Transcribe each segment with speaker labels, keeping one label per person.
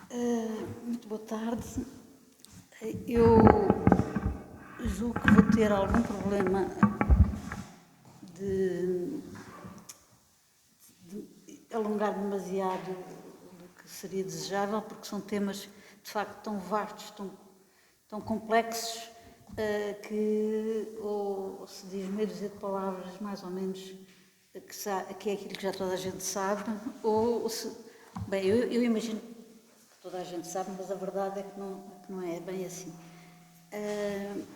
Speaker 1: Muito boa tarde. Eu julgo que vou ter algum problema de alongar demasiado do que seria desejável, porque são temas de facto tão vastos, tão complexos, que ou se diz meia dúzia de palavras mais ou menos que é aquilo que já toda a gente sabe, ou se, bem, eu imagino que toda a gente sabe, mas a verdade é que não é bem assim.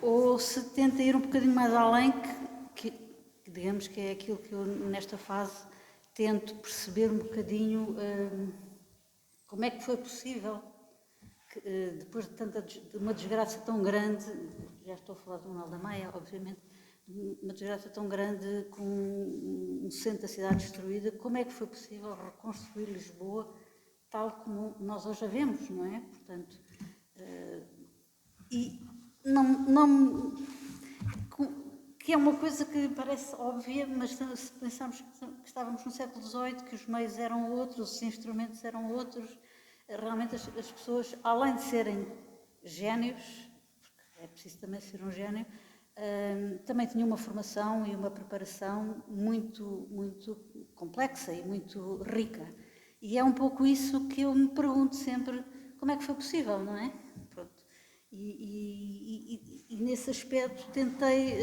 Speaker 1: Ou se tenta ir um bocadinho mais além, que digamos que é aquilo que eu nesta fase tento perceber um bocadinho como é que foi possível que, depois de uma desgraça tão grande, já estou a falar do Manuel da Maia, obviamente, uma desgraça tão grande com um centro da cidade destruída, como é que foi possível reconstruir Lisboa tal como nós hoje a vemos, não é? Portanto, e não, que é uma coisa que parece óbvia, mas se pensarmos que estávamos no século XVIII, que os meios eram outros, os instrumentos eram outros, realmente as pessoas, além de serem génios, porque é preciso também ser um gênio, também tinham uma formação e uma preparação muito complexa e muito rica. E é um pouco isso que eu me pergunto sempre, como é que foi possível, não é? Pronto. E nesse aspecto tentei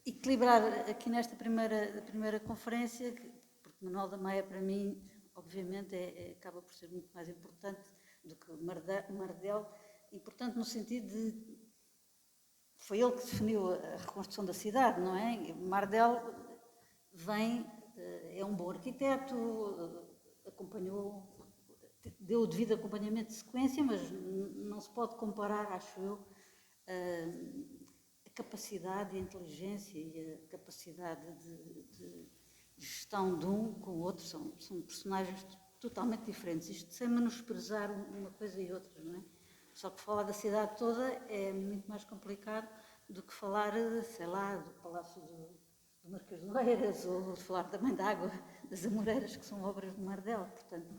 Speaker 1: equilibrar aqui nesta primeira conferência, porque Manuel da Maia para mim, obviamente, acaba por ser muito mais importante do que Mardel, importante no sentido de foi ele que definiu a reconstrução da cidade, não é? Mardel é um bom arquiteto, acompanhou, deu o devido acompanhamento de sequência, mas não se pode comparar, acho eu, a capacidade e a inteligência e a capacidade de gestão de um com o outro. São personagens totalmente diferentes. Isto sem menosprezar uma coisa e outra, não é? Só que falar da cidade toda é muito mais complicado do que falar, sei lá, do Palácio do Marquês de Oeiras, ou de falar também da Água das Amoreiras, que são obras de Mardel. Portanto,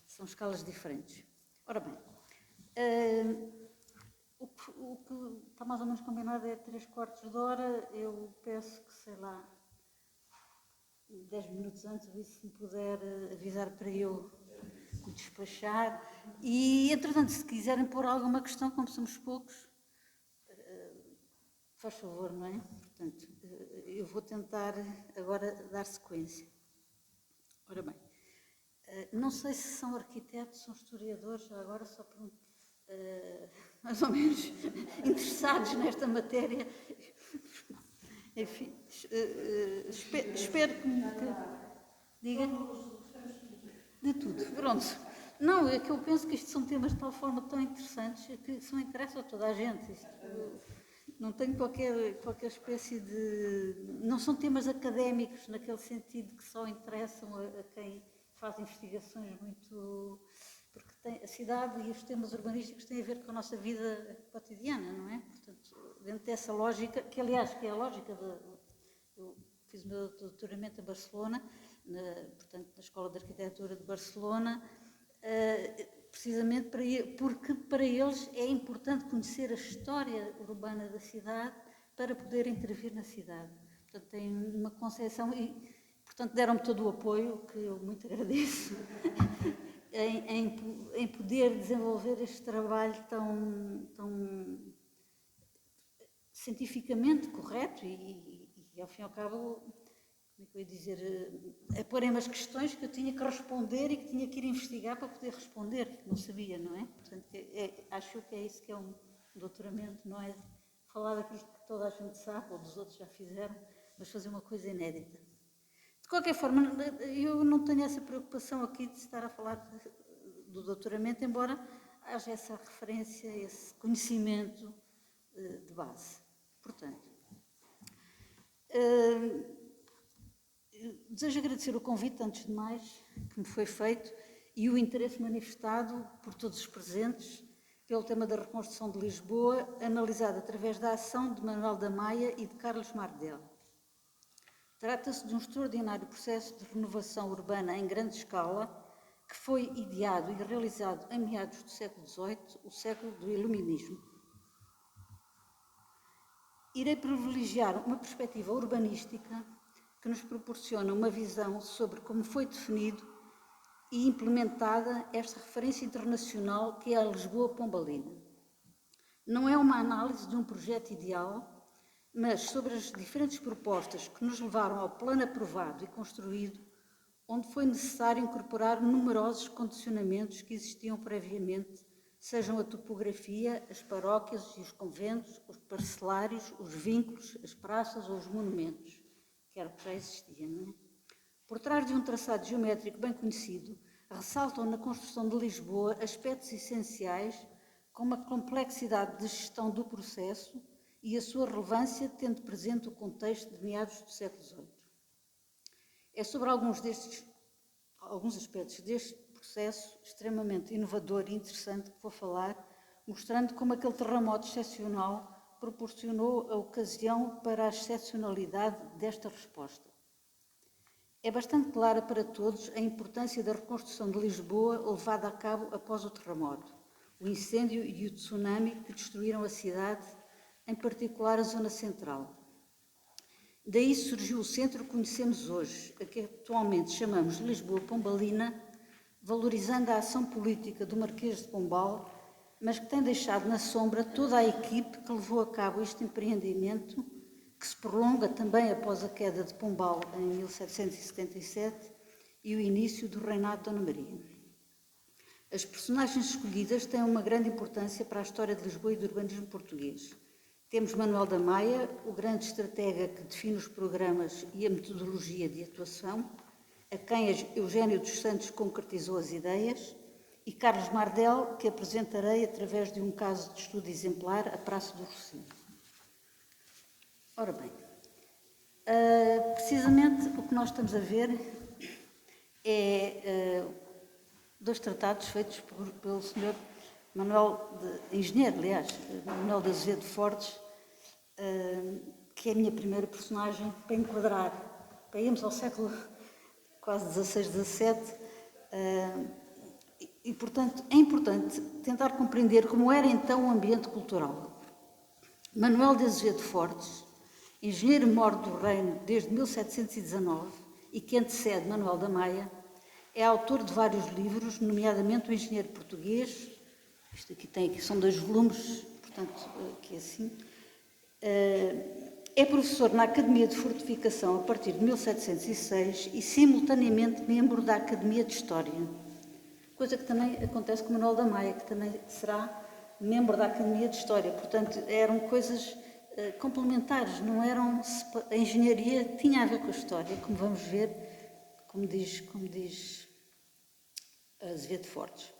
Speaker 1: são escalas diferentes. Ora bem, o que está mais ou menos combinado é 3/4 de hora. Eu peço que, sei lá, 10 minutos antes, se me puder avisar para eu me despachar. E, entretanto, se quiserem pôr alguma questão, como somos poucos, faz favor, não é? Portanto, eu vou tentar agora dar sequência. Ora bem, não sei se são arquitetos, são historiadores, agora só por mais ou menos interessados nesta matéria. Enfim, espero que diga de tudo. Pronto. Não, é que eu penso que isto são temas de tal forma tão interessantes que são interessam a toda a gente. Isto, não tenho qualquer espécie de... Não são temas académicos naquele sentido que só interessam a quem faz investigações muito... Porque a cidade e os temas urbanísticos têm a ver com a nossa vida cotidiana, não é? Portanto, dentro dessa lógica, que aliás que é a lógica de... Eu fiz o meu doutoramento em Barcelona, portanto, na Escola de Arquitetura de Barcelona, precisamente porque para eles é importante conhecer a história urbana da cidade para poder intervir na cidade. Portanto, têm uma concepção e, portanto, deram-me todo o apoio, que eu muito agradeço, em poder desenvolver este trabalho tão cientificamente correto e, ao fim e ao cabo, como é que eu ia dizer, a porem-me as questões que eu tinha que responder e que tinha que ir investigar para poder responder, que não sabia, não é? Portanto, acho que é isso que é um doutoramento, não é falar daquilo que toda a gente sabe, ou dos outros já fizeram, mas fazer uma coisa inédita. De qualquer forma, eu não tenho essa preocupação aqui de estar a falar do doutoramento, embora haja essa referência, esse conhecimento de base. Portanto, desejo agradecer o convite, antes de mais, que me foi feito e o interesse manifestado por todos os presentes pelo tema da reconstrução de Lisboa, analisado através da ação de Manuel da Maia e de Carlos Mardel. Trata-se de um extraordinário processo de renovação urbana em grande escala, que foi ideado e realizado em meados do século XVIII, o século do Iluminismo. Irei privilegiar uma perspectiva urbanística que nos proporciona uma visão sobre como foi definido e implementada esta referência internacional que é a Lisboa Pombalina. Não é uma análise de um projeto ideal, mas sobre as diferentes propostas que nos levaram ao plano aprovado e construído, onde foi necessário incorporar numerosos condicionamentos que existiam previamente, sejam a topografia, as paróquias e os conventos, os parcelários, os vínculos, as praças ou os monumentos, que era o que já existia, não é? Por trás de um traçado geométrico bem conhecido, ressaltam na construção de Lisboa aspectos essenciais como a complexidade de gestão do processo e a sua relevância, tendo presente o contexto de meados do século XVIII. É sobre alguns aspectos deste processo extremamente inovador e interessante que vou falar, mostrando como aquele terremoto excepcional proporcionou a ocasião para a excepcionalidade desta resposta. É bastante clara para todos a importância da reconstrução de Lisboa levada a cabo após o terremoto, o incêndio e o tsunami que destruíram a cidade, em particular a zona central. Daí surgiu o centro que conhecemos hoje, a que atualmente chamamos de Lisboa Pombalina, valorizando a ação política do Marquês de Pombal, mas que tem deixado na sombra toda a equipe que levou a cabo este empreendimento, que se prolonga também após a queda de Pombal em 1777 e o início do reinado de Dona Maria. As personagens escolhidas têm uma grande importância para a história de Lisboa e do urbanismo português. Temos Manuel da Maia, o grande estratega que define os programas e a metodologia de atuação, a quem Eugênio dos Santos concretizou as ideias, e Carlos Mardel, que apresentarei através de um caso de estudo exemplar, a Praça do Rossio. Ora bem, precisamente o que nós estamos a ver é dois tratados feitos pelo Sr. engenheiro, aliás, Manuel de Azevedo Fortes, que é a minha primeira personagem para enquadrar, para irmos ao século quase XVI, XVII, e, portanto, é importante tentar compreender como era então o ambiente cultural. Manuel de Azevedo Fortes, engenheiro-mor do Reino desde 1719 e que antecede Manuel da Maia, é autor de vários livros, nomeadamente O Engenheiro Português. Isto aqui são 2 volumes, portanto, aqui é assim. É professor na Academia de Fortificação a partir de 1706 e, simultaneamente, membro da Academia de História. Coisa que também acontece com Manuel da Maia, que também será membro da Academia de História. Portanto, eram coisas complementares, não eram... A engenharia tinha a ver com a história, como vamos ver, como diz Azevedo Fortes.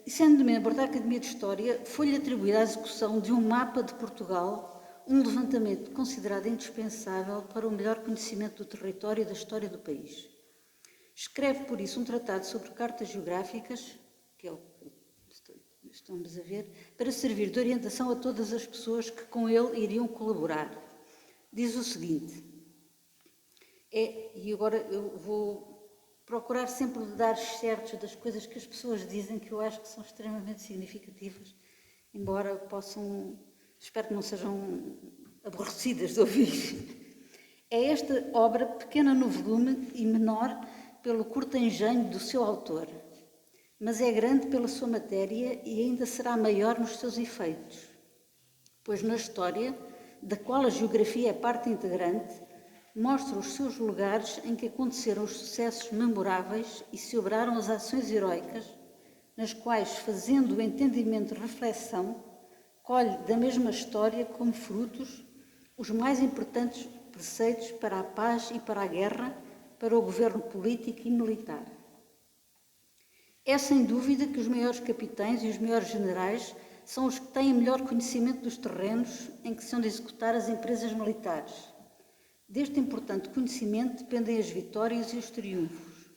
Speaker 1: Sendo membro da Academia de História, foi-lhe atribuída a execução de um mapa de Portugal, um levantamento considerado indispensável para o melhor conhecimento do território e da história do país. Escreve, por isso, um tratado sobre cartas geográficas, que é o que estamos a ver, para servir de orientação a todas as pessoas que com ele iriam colaborar. Diz o seguinte, e agora eu vou procurar sempre dar certos das coisas que as pessoas dizem, que eu acho que são extremamente significativas, embora espero que não sejam aborrecidas de ouvir. É esta obra pequena no volume e menor pelo curto engenho do seu autor, mas é grande pela sua matéria e ainda será maior nos seus efeitos, pois na história, da qual a geografia é parte integrante, mostra os seus lugares em que aconteceram os sucessos memoráveis e se obraram as ações heroicas, nas quais, fazendo o entendimento de reflexão, colhe da mesma história como frutos os mais importantes preceitos para a paz e para a guerra, para o governo político e militar. É sem dúvida que os maiores capitães e os maiores generais são os que têm melhor conhecimento dos terrenos em que se hão de executar as empresas militares. Deste importante conhecimento dependem as vitórias e os triunfos.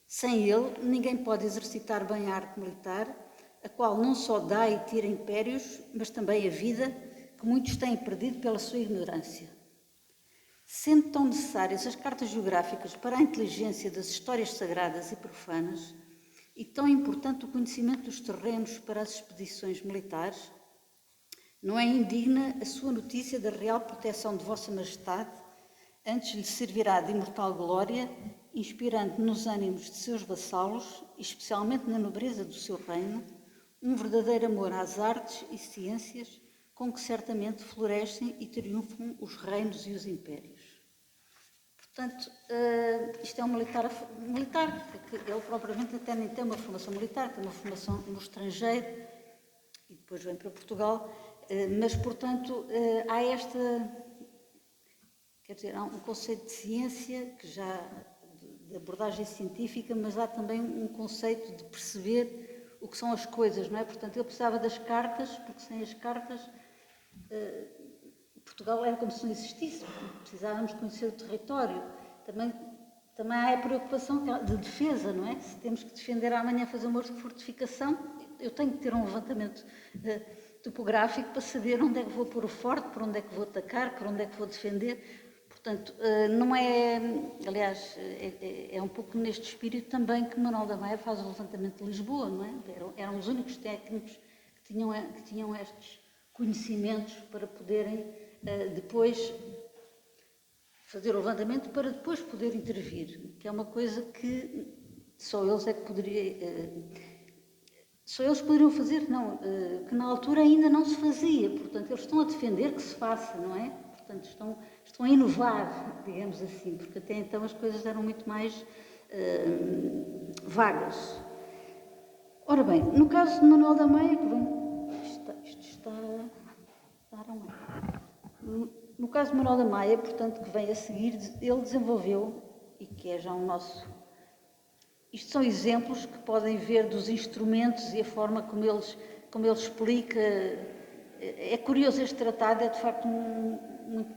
Speaker 1: Sem ele, ninguém pode exercitar bem a arte militar, a qual não só dá e tira impérios, mas também a vida, que muitos têm perdido pela sua ignorância. Sendo tão necessárias as cartas geográficas para a inteligência das histórias sagradas e profanas, e tão importante o conhecimento dos terrenos para as expedições militares, não é indigna a sua notícia da real proteção de Vossa Majestade, antes lhe servirá de imortal glória, inspirando nos ânimos de seus vassalos, e especialmente na nobreza do seu reino, um verdadeiro amor às artes e ciências, com que certamente florescem e triunfam os reinos e os impérios. Portanto, isto é um militar, que ele propriamente até nem tem uma formação militar, tem uma formação no estrangeiro, e depois vem para Portugal, mas, portanto, há há um conceito de ciência, que já, de abordagem científica, mas há também um conceito de perceber o que são as coisas, não é? Portanto, ele precisava das cartas, porque sem as cartas Portugal era como se não existisse, precisávamos conhecer o território. Também há a preocupação de defesa, não é? Se temos que defender amanhã, fazer uma fortificação, eu tenho que ter um levantamento topográfico para saber onde é que vou pôr o forte, por onde é que vou atacar, por onde é que vou defender. Portanto, não é... Aliás, é um pouco neste espírito também que Manuel da Maia faz o levantamento de Lisboa, não é? Eram os únicos técnicos que tinham estes conhecimentos para poderem depois fazer o levantamento, para depois poder intervir, que é uma coisa que só eles é que só eles poderiam fazer, não, que na altura ainda não se fazia. Portanto, eles estão a defender que se faça, não é? Portanto, estão a inovar, digamos assim, porque até então as coisas eram muito mais vagas. Ora bem, no caso de Manuel da Maia, que vem... Isto está a dar um ar. No caso de Manuel da Maia, portanto, que vem a seguir, ele desenvolveu, e que é já um nosso... Isto são exemplos que podem ver dos instrumentos e a forma como ele explica. É curioso este tratado, é de facto muito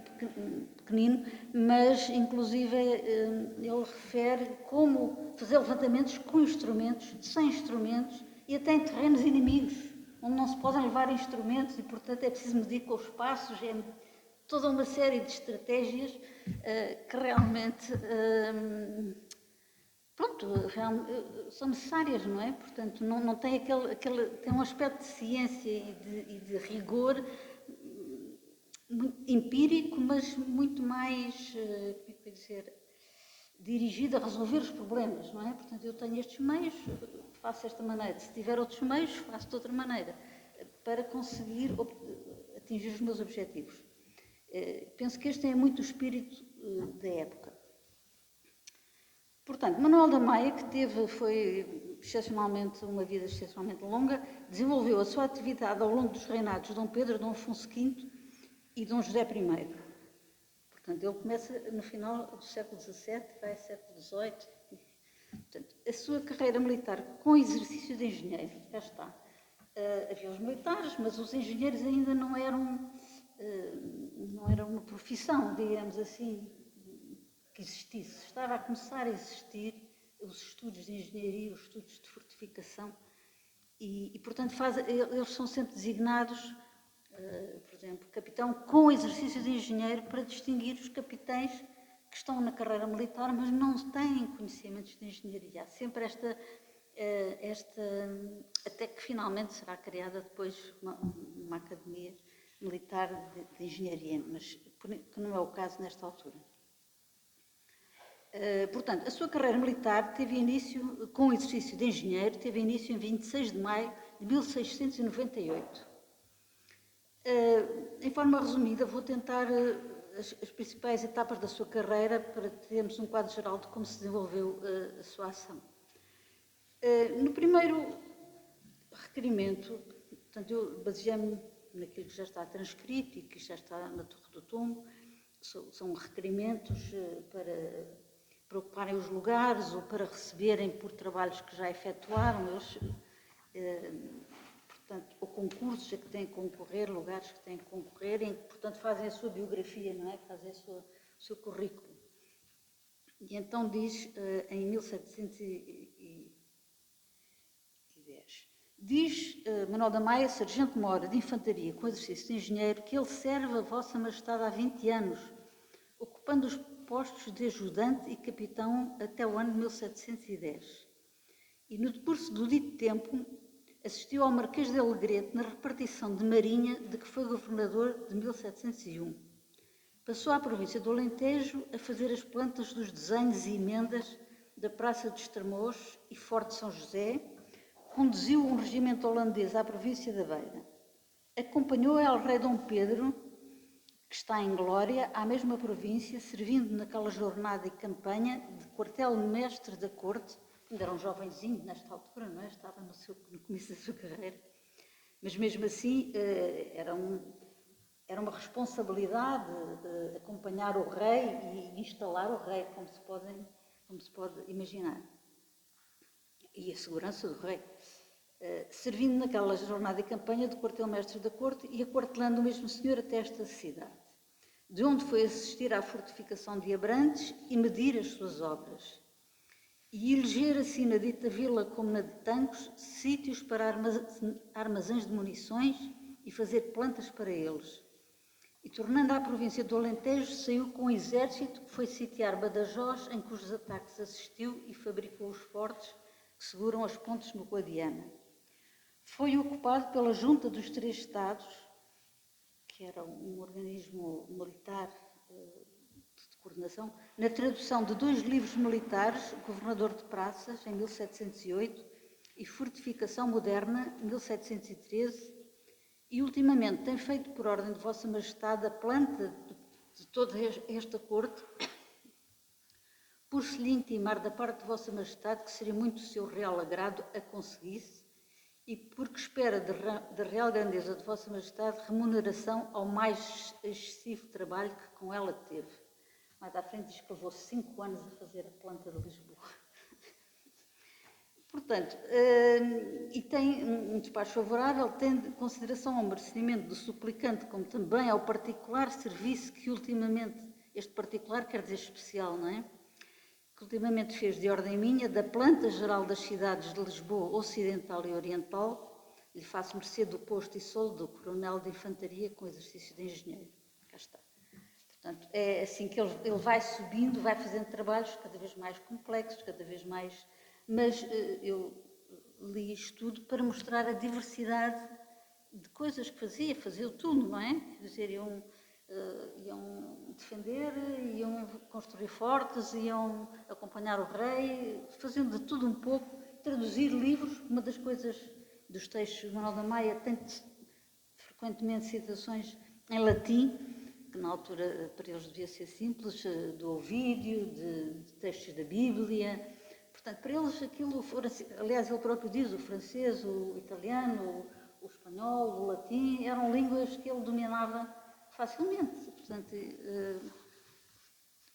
Speaker 1: pequenino, mas inclusive ele refere como fazer levantamentos com instrumentos, sem instrumentos e até em terrenos inimigos, onde não se podem levar instrumentos e, portanto, é preciso medir com os passos, é toda uma série de estratégias que realmente... são necessárias, não é? Portanto, não tem tem um aspecto de ciência e de rigor empírico, mas muito mais, como é que eu dizer, dirigido a resolver os problemas, não é? Portanto, eu tenho estes meios, faço desta maneira. Se tiver outros meios, faço de outra maneira, para conseguir atingir os meus objetivos. Penso que este é muito o espírito da época. Portanto, Manuel da Maia, que foi excepcionalmente uma vida excepcionalmente longa, desenvolveu a sua atividade ao longo dos reinados de Dom Pedro, Dom Afonso V e Dom José I. Portanto, ele começa no final do século XVII, vai ao século XVIII. Portanto, a sua carreira militar com exercício de engenheiro, já está. Havia os militares, mas os engenheiros ainda não eram uma profissão, digamos assim, que existisse. Estava a começar a existir os estudos de engenharia, os estudos de fortificação e portanto, eles são sempre designados, por exemplo, capitão com exercício de engenheiro, para distinguir os capitães que estão na carreira militar, mas não têm conhecimentos de engenharia. Há sempre esta até que finalmente será criada depois uma academia militar de engenharia, mas que não é o caso nesta altura. Portanto, a sua carreira militar teve início, com o exercício de engenheiro, teve início em 26 de maio de 1698. Em forma resumida, vou tentar as principais etapas da sua carreira para termos um quadro geral de como se desenvolveu a sua ação. No primeiro requerimento, portanto, eu baseei-me naquilo que já está transcrito e que já está na Torre do Tombo, são requerimentos para ocuparem os lugares ou para receberem por trabalhos que já efetuaram, eles, portanto, ou concursos a que têm que concorrer, lugares que têm que concorrer, em que, portanto, fazem a sua biografia, não é? Fazem o seu currículo. E então diz, em 1710, diz Manuel da Maia, sargento-mor de infantaria com exercício de engenheiro, que ele serve a Vossa Majestade há 20 anos, ocupando os postos de ajudante e capitão até o ano de 1710. E no decurso do dito tempo, assistiu ao Marquês de Alegrete na repartição de marinha de que foi governador de 1701. Passou à província do Alentejo a fazer as plantas dos desenhos e emendas da Praça de Estremoz e Forte São José. Conduziu um regimento holandês à província da Beira. Acompanhou El Rei Dom Pedro, que está em glória, à mesma província, servindo naquela jornada e campanha de quartel-mestre da corte. Ainda era um jovenzinho nesta altura, não é? Estava no começo da sua carreira. Mas mesmo assim era uma responsabilidade acompanhar o rei e instalar o rei, como se pode imaginar. E a segurança do rei. Servindo naquela jornada e campanha de quartel-mestre da corte e aquartelando o mesmo senhor até esta cidade, de onde foi assistir à fortificação de Abrantes e medir as suas obras. E eleger assim na dita vila como na de Tancos sítios para armazéns de munições e fazer plantas para eles. E tornando à província do Alentejo, saiu com um exército que foi sitiar Badajoz, em cujos ataques assistiu e fabricou os fortes que seguram as pontes no Guadiana. Foi ocupado pela Junta dos Três Estados, que era um organismo militar de coordenação, na tradução de 2 livros militares, Governador de Praças, em 1708, e Fortificação Moderna, 1713, e ultimamente tem feito por ordem de Vossa Majestade a planta de toda esta corte, por-se-lhe intimar da parte de Vossa Majestade que seria muito do seu real agrado a conseguisse, e porque espera da real grandeza de Vossa Majestade remuneração ao mais excessivo trabalho que com ela teve. Mais à frente diz que levou 5 anos a fazer a planta de Lisboa. Portanto, e tem um despacho favorável, tendo consideração ao merecimento do suplicante, como também ao particular serviço que ultimamente, este particular quer dizer especial, não é? Que ultimamente fez de ordem minha, da planta geral das cidades de Lisboa Ocidental e Oriental, lhe faço mercê do posto e soldo do coronel de infantaria com exercício de engenheiro. Cá está. Portanto, é assim que ele vai subindo, vai fazendo trabalhos cada vez mais complexos, cada vez mais... Mas eu li isto tudo para mostrar a diversidade de coisas que fazia tudo, não é? Quer dizer, iam defender, iam construir fortes, iam acompanhar o rei, faziam de tudo um pouco, traduzir livros. Uma das coisas dos textos de Manuel da Maia tem frequentemente citações em latim, que na altura para eles devia ser simples, do Ovídio, de textos da Bíblia. Portanto, para eles aquilo, aliás, ele próprio diz, o francês, o italiano, o espanhol, o latim, eram línguas que ele dominava facilmente. Portanto,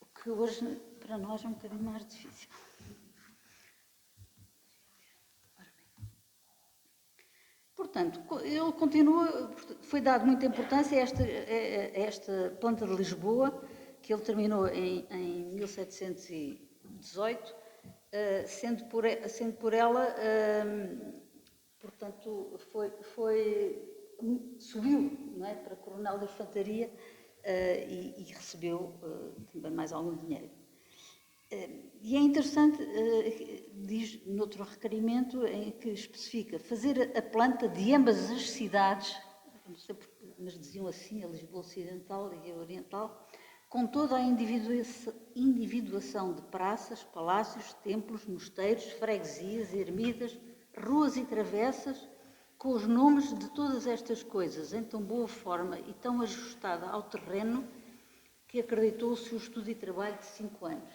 Speaker 1: o que hoje para nós é um bocadinho mais difícil. Portanto, ele continua, foi dado muita importância a esta planta de Lisboa, que ele terminou em 1718, sendo por ela, portanto, subiu, não é, para coronel de infantaria e recebeu também mais algum dinheiro. E é interessante, diz noutro requerimento, em que especifica fazer a planta de ambas as cidades, não sei porque, mas diziam assim, a Lisboa Ocidental e a Oriental, com toda a individuação de praças, palácios, templos, mosteiros, freguesias, ermidas, ruas e travessas, com os nomes de todas estas coisas, em tão boa forma e tão ajustada ao terreno, que acreditou o seu estudo e trabalho de 5 anos.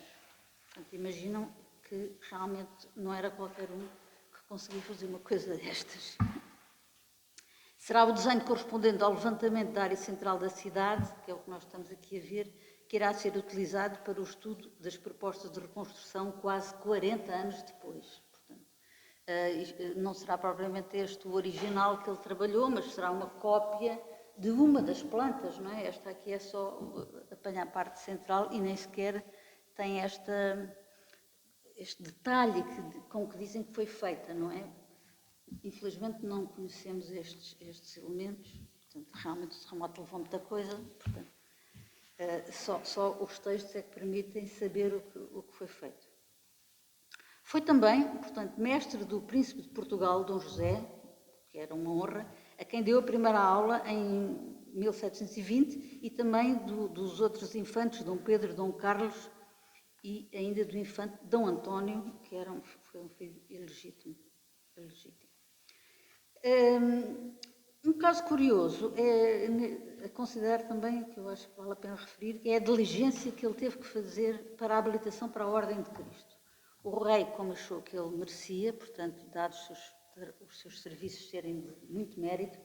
Speaker 1: Portanto, imaginam que realmente não era qualquer um que conseguia fazer uma coisa destas. Será o desenho correspondente ao levantamento da área central da cidade, que é o que nós estamos aqui a ver, que irá ser utilizado para o estudo das propostas de reconstrução quase 40 anos depois. Portanto, não será propriamente este o original que ele trabalhou, mas será uma cópia de uma das plantas, não é? Esta aqui é só apanhar a parte central e nem sequer tem este detalhe com que dizem que foi feita, não é? Infelizmente não conhecemos estes elementos, portanto, realmente o terremoto levou muita coisa, portanto, Só os textos é que permitem saber o que foi feito. Foi também, portanto, mestre do príncipe de Portugal, Dom José, que era uma honra, a quem deu a primeira aula em 1720 e também dos outros infantes, Dom Pedro, Dom Carlos e ainda do infante Dom António, que foi um filho ilegítimo. Um caso curioso é a considerar também, que eu acho que vale a pena referir, é a diligência que ele teve que fazer para a habilitação para a Ordem de Cristo. O rei, como achou que ele merecia, portanto, dados os seus serviços serem de muito mérito,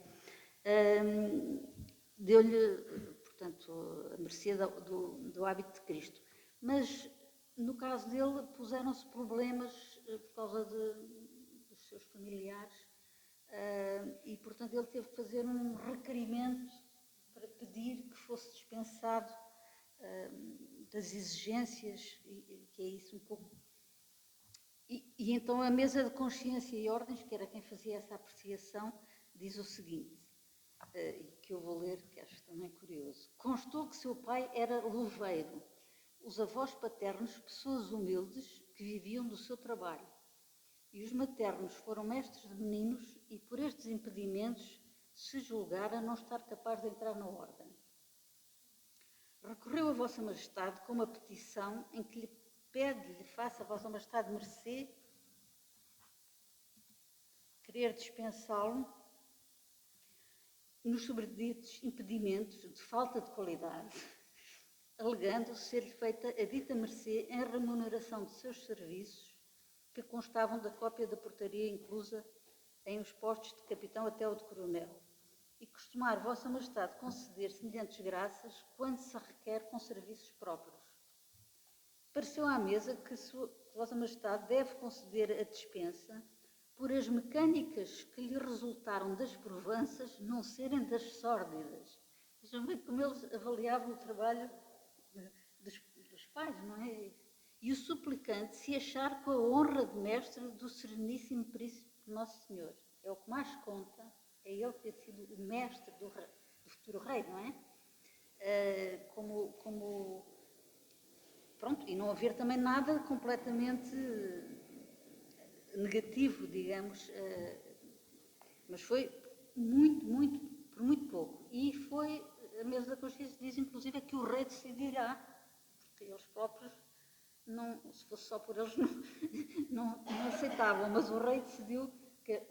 Speaker 1: deu-lhe, portanto, a mercê do hábito de Cristo. Mas, no caso dele, puseram-se problemas por causa dos seus familiares e, portanto, ele teve que fazer um requerimento para pedir que fosse dispensado das exigências, que é isso um pouco. E então a mesa de consciência e ordens, que era quem fazia essa apreciação, diz o seguinte, que eu vou ler, que acho também curioso. Constou que seu pai era louveiro, os avós paternos pessoas humildes que viviam do seu trabalho, e os maternos foram mestres de meninos e por estes impedimentos se julgara não estar capaz de entrar na ordem. Recorreu a Vossa Majestade com uma petição em que lhe pede-lhe faça a Vossa Majestade mercê, querer dispensá-lo nos sobreditos impedimentos de falta de qualidade, alegando ser-lhe feita a dita mercê em remuneração de seus serviços, que constavam da cópia da portaria inclusa em os postos de capitão até o de coronel, e costumar Vossa Majestade conceder semelhantes graças quando se requer com serviços próprios. Pareceu à mesa que Vossa Majestade deve conceder a dispensa por as mecânicas que lhe resultaram das provanças não serem das sórdidas. Vejam bem como eles avaliavam o trabalho dos pais, não é? E o suplicante se achar com a honra de mestre do Sereníssimo Príncipe Nosso Senhor. É o que mais conta, é ele ter sido o mestre do futuro rei, não é? Pronto, e não haver também nada completamente negativo, digamos, mas foi por muito pouco. E foi, a mesa da consciência diz inclusive que o rei decidirá, porque eles próprios, se fosse só por eles, não aceitavam, mas o rei decidiu que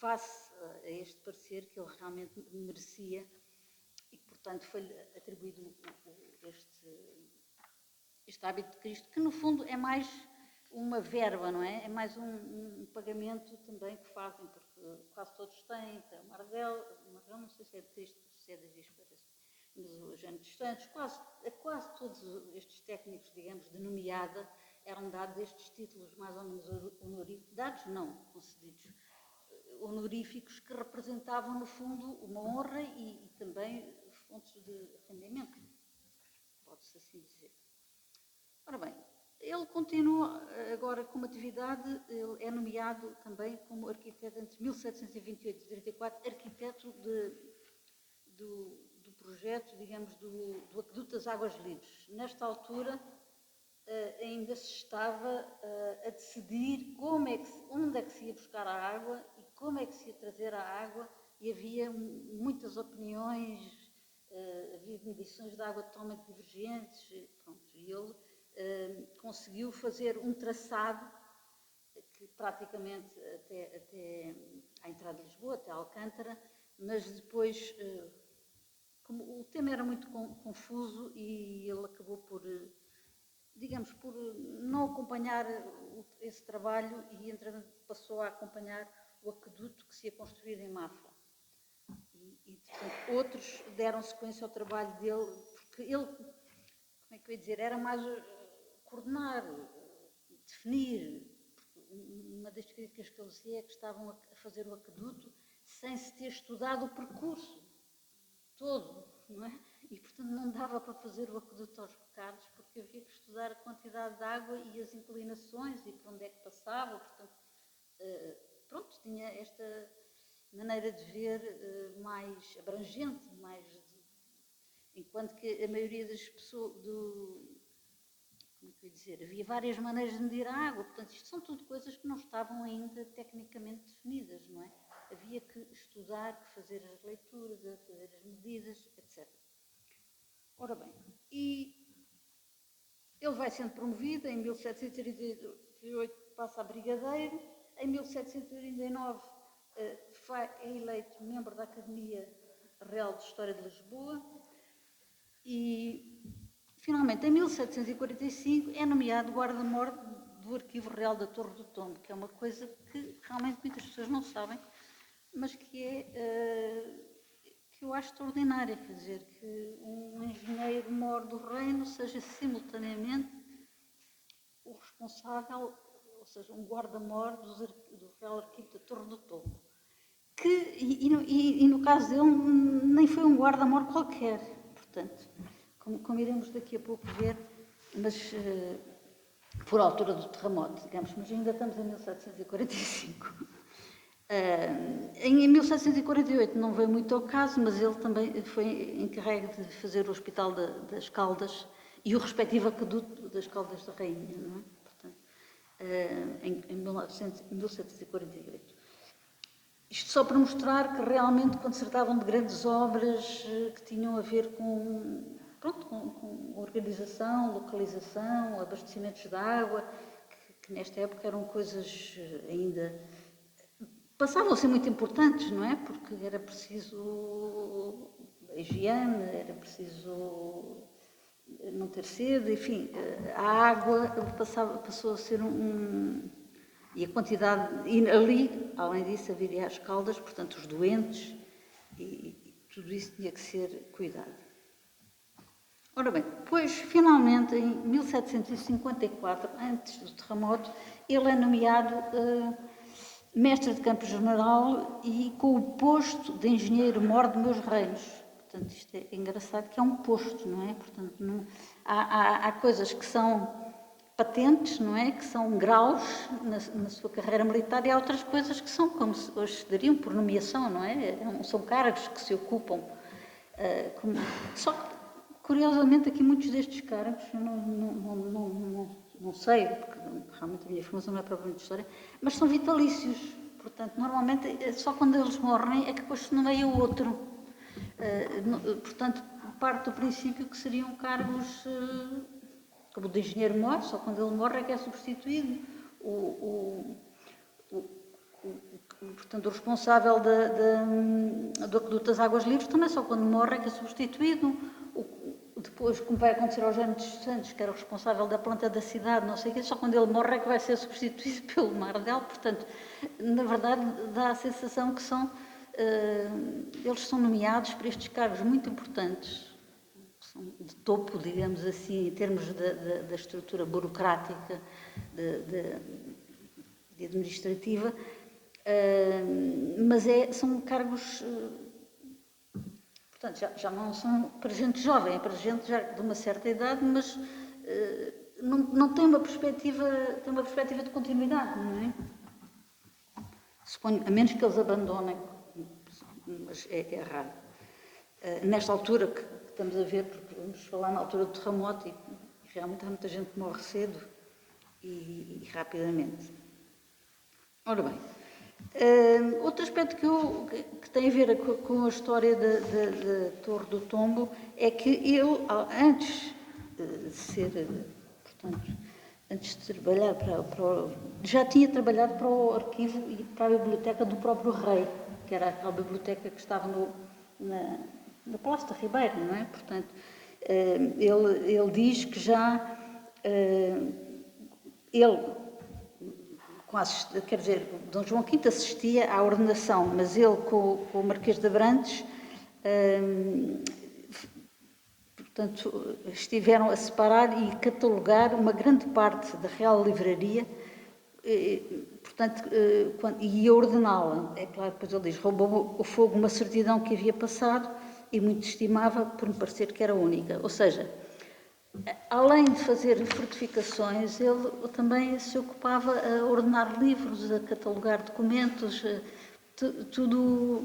Speaker 1: face a este parecer que ele realmente merecia e que, portanto, foi-lhe atribuído este hábito de Cristo, que no fundo é mais uma verba, não é? É mais um pagamento também que fazem, porque quase todos têm, tem o Marvel, não sei se é de Cristo, se é de Vísperas, mas o Jânio dos Santos, quase todos estes técnicos, digamos, de nomeada, eram dados estes títulos mais ou menos honoríficos, dados não, concedidos, honoríficos que representavam, no fundo, uma honra e também fontes de rendimento, pode-se assim dizer. Ora bem, ele continua agora como atividade, ele é nomeado também como arquiteto entre 1728 e 34, arquiteto do projeto, digamos, do Aqueduto das Águas Livres. Nesta altura ainda se estava a decidir onde é que se ia buscar a água e como é que se ia trazer a água e havia muitas opiniões, havia medições de água totalmente divergentes, pronto, e ele conseguiu fazer um traçado que praticamente até à entrada de Lisboa, até Alcântara, mas depois, como o tema era muito confuso e ele acabou por, digamos, por não acompanhar esse trabalho e entretanto passou a acompanhar o aqueduto que se ia construir em Mafra. E portanto, outros deram sequência ao trabalho dele, porque ele, como é que eu ia dizer, era mais coordenar, definir. Uma das críticas que ele dizia é que estavam a fazer o aqueduto sem se ter estudado o percurso todo, não é? E, portanto, não dava para fazer o aqueduto aos bocados, porque havia que estudar a quantidade de água e as inclinações e por onde é que passava. Portanto, pronto, tinha esta maneira de ver mais abrangente, mais enquanto que a maioria das pessoas, como é que eu ia dizer, havia várias maneiras de medir a água, portanto isto são tudo coisas que não estavam ainda tecnicamente definidas, não é? Havia que estudar, que fazer as leituras, fazer as medidas, etc. Ora bem, e ele vai sendo promovido, em 1738 passa a brigadeiro, em 1739 é eleito membro da Academia Real de História de Lisboa e, finalmente, em 1745 é nomeado guarda-mor do Arquivo Real da Torre do Tombo, que é uma coisa que realmente muitas pessoas não sabem, mas que eu acho extraordinária, quer dizer, que um engenheiro-mor do reino seja simultaneamente o responsável, ou seja, um guarda-mor do Real Arquivo da Torre do Tombo. E no caso dele, nem foi um guarda-mor qualquer, portanto, como iremos daqui a pouco ver, mas por altura do terremoto, digamos, mas ainda estamos em 1745. Em 1748 não veio muito ao caso, mas ele também foi encarregue de fazer o Hospital das Caldas e o respectivo aqueduto das Caldas da Rainha, não é? Portanto, em 1748. Isto só para mostrar que realmente, quando se tratavam de grandes obras que tinham a ver com organização, localização, abastecimentos de água, que nesta época eram coisas ainda passavam a ser muito importantes, não é? Porque era preciso a higiene, era preciso não ter sede, enfim, a água passou a ser e a quantidade, e ali, além disso, haveria as caldas, portanto, os doentes, e tudo isso tinha que ser cuidado. Ora bem, depois, finalmente, em 1754, antes do terremoto, ele é nomeado mestre de campo-general e com o posto de engenheiro-mor de Meus Reinos. Portanto, isto é engraçado que é um posto, não é? Portanto, há coisas que são patentes, não é? Que são graus na sua carreira militar e há outras coisas que são, como hoje se dariam, por nomeação, não é? São cargos que se ocupam. Só que, curiosamente, aqui muitos destes cargos, eu não sei, porque realmente a minha formação não é propriamente de história, mas são vitalícios. Portanto, normalmente, só quando eles morrem é que depois se nomeia o outro. Portanto, parte do princípio que seriam cargos como o de engenheiro-mor, só quando ele morre é que é substituído. Portanto, o responsável do aqueduto das Águas Livres também só quando morre é que é substituído. Depois, como vai acontecer ao Jânio dos Santos, que era o responsável da planta da cidade, não sei o quê, só quando ele morre é que vai ser substituído pelo Mardel. Portanto, na verdade, dá a sensação que eles são nomeados para estes cargos muito importantes, são de topo, digamos assim, em termos da estrutura burocrática e administrativa, mas são cargos, portanto, já não são para gente jovem, é para gente já de uma certa idade, mas não tem uma perspectiva de continuidade, não é? Suponho, a menos que eles abandonem, mas é raro. Nesta altura que estamos a ver, porque vamos falar na altura do terremoto e realmente há muita gente que morre cedo e rapidamente. Ora bem, outro aspecto que tem a ver com a história da Torre do Tombo é que ele, antes de ser, portanto, antes de trabalhar já tinha trabalhado para o arquivo e para a biblioteca do próprio rei, que era aquela biblioteca que estava no Palácio da Ribeira, não é? Portanto, ele diz que já quer dizer, Dom João V assistia à ordenação, mas ele com o Marquês de Abrantes, portanto, estiveram a separar e catalogar uma grande parte da Real Livraria, portanto, e a ordená-la. É claro, depois ele diz, roubou o fogo uma certidão que havia passado e muito estimava por me parecer que era única. Ou seja, além de fazer fortificações, ele também se ocupava a ordenar livros, a catalogar documentos, tudo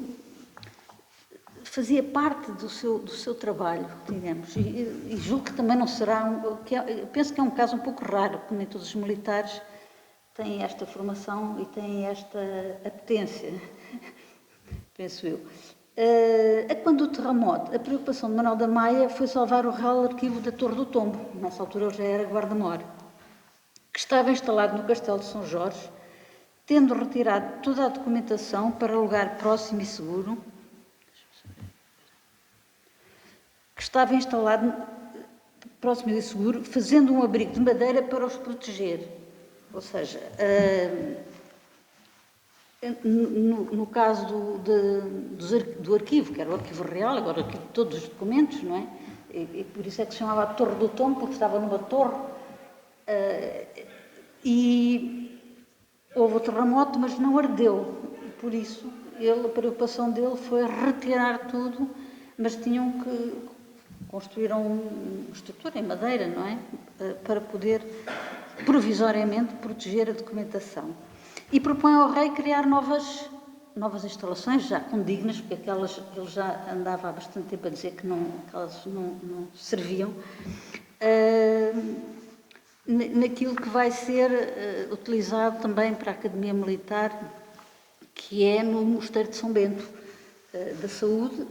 Speaker 1: fazia parte do seu trabalho, digamos, e julgo que também não será, penso que é um caso um pouco raro, porque nem todos os militares têm esta formação e têm esta apetência, penso eu. Quando o terremoto, a preocupação de Manuel da Maia foi salvar o Real Arquivo da Torre do Tombo, nessa altura ele já era guarda-mor, que estava instalado no Castelo de São Jorge, tendo retirado toda a documentação para lugar próximo e seguro, fazendo um abrigo de madeira para os proteger. Ou seja, no caso do arquivo, que era o arquivo real, agora o arquivo de todos os documentos, não é? E por isso é que se chamava a Torre do Tombo, porque estava numa torre, e houve o terremoto, mas não ardeu. Por isso, a preocupação dele foi retirar tudo, mas tinham que construir uma estrutura em madeira, não é? Para poder, provisoriamente, proteger a documentação. E propõe ao rei criar novas instalações, já condignas, porque aquelas ele já andava há bastante tempo a dizer que aquelas não serviam, naquilo que vai ser utilizado também para a Academia Militar, que é no Mosteiro de São Bento da Saúde,